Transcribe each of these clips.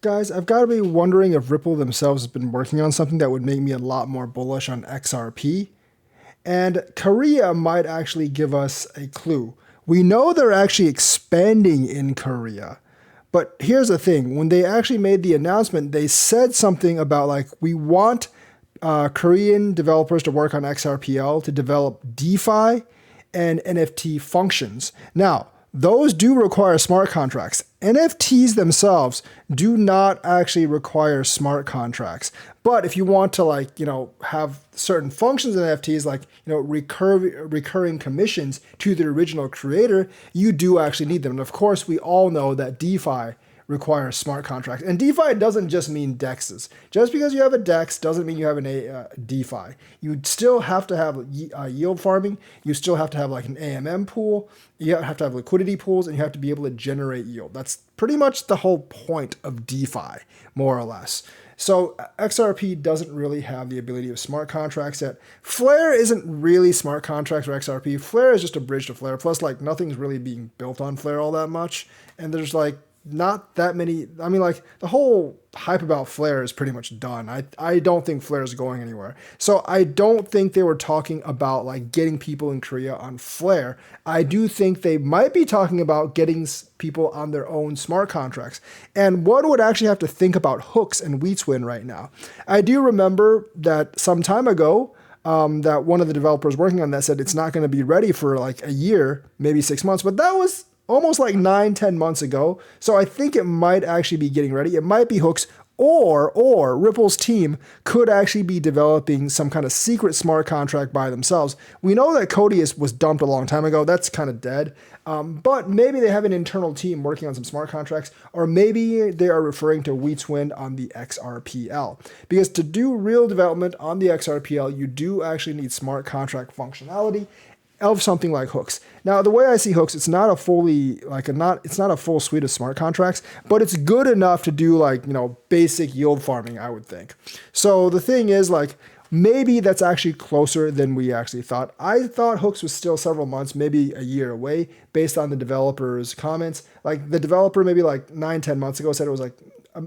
Guys, I've got to be wondering if Ripple themselves has been working on something that would make me a lot more bullish on XRP. And Korea might actually give us a clue. We know they're actually expanding in Korea. But here's the thing, when they actually made the announcement, they said something about like, we want Korean developers to work on XRPL to develop DeFi and NFT functions. Now, those do require smart contracts. NFTs themselves do not actually require smart contracts. But if you want to have certain functions in NFTs like, recurring commissions to the original creator, you do actually need them. And of course, we all know that DeFi requires smart contracts. And DeFi doesn't just mean DEXs. Just because you have a DEX doesn't mean you have a DeFi. You still have to have yield farming. You still have to have like an AMM pool. You have to have liquidity pools, and you have to be able to generate yield. That's pretty much the whole point of DeFi, more or less. So XRP doesn't really have the ability of smart contracts yet. Flare isn't really smart contracts for XRP. Flare is just a bridge to Flare. Plus, like, nothing's really being built on Flare all that much. And there's like not that many. I mean, like, the whole hype about Flare is pretty much done. I don't think Flare is going anywhere. So I don't think they were talking about like getting people in Korea on Flare. I do think they might be talking about getting people on their own smart contracts. And one would actually have to think about hooks and WheatSwin right now. I do remember that some time ago, that one of the developers working on that said it's not going to be ready for like a year, maybe 6 months, but that was almost like 9, 10 months ago. So I think it might actually be getting ready. It might be hooks, or Ripple's team could actually be developing some kind of secret smart contract by themselves. We know that Codius was dumped a long time ago. That's kind of dead. But maybe they have an internal team working on some smart contracts, or maybe they are referring to WheatSwin on the XRPL. Because to do real development on the XRPL, you do actually need smart contract functionality of something like hooks. Now, the way I see hooks, it's not a full suite of smart contracts, but it's good enough to do like, basic yield farming, I would think. So the thing is, like, maybe that's actually closer than we actually thought. I thought hooks was still several months, maybe a year away, based on the developer's comments. Like, the developer maybe like 9, 10 months ago said it was like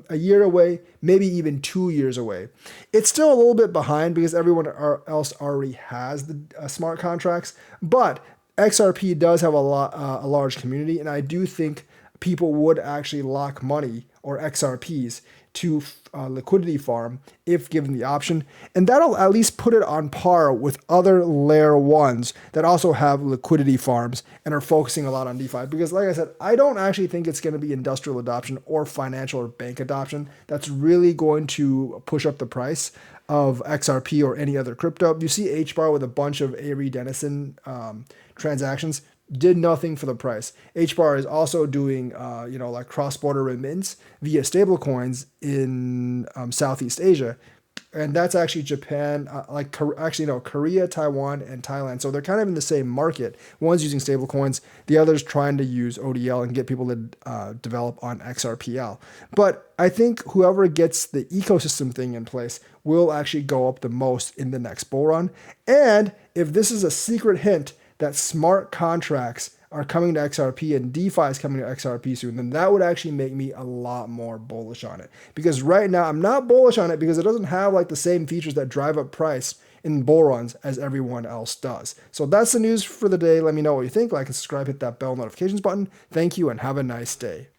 a year away, maybe even 2 years away. It's still a little bit behind because everyone else already has the smart contracts, but XRP does have a large community, and I do think people would actually lock money or XRPs to liquidity farm if given the option, and that'll at least put it on par with other layer ones that also have liquidity farms and are focusing a lot on DeFi. Because like I said, I don't actually think it's going to be industrial adoption or financial or bank adoption that's really going to push up the price of XRP or any other crypto. You see HBAR with a bunch of Avery Dennison transactions did nothing for the price. HBAR is also doing, like cross-border remittance via stablecoins in Southeast Asia. And that's actually Japan, Korea, Taiwan, and Thailand. So they're kind of in the same market. One's using stablecoins, the other's trying to use ODL and get people to develop on XRPL. But I think whoever gets the ecosystem thing in place will actually go up the most in the next bull run. And if this is a secret hint that smart contracts are coming to XRP and DeFi is coming to XRP soon, then that would actually make me a lot more bullish on it. Because right now I'm not bullish on it because it doesn't have like the same features that drive up price in bull runs as everyone else does. So that's the news for the day. Let me know what you think. Like and subscribe, hit that bell notifications button. Thank you and have a nice day.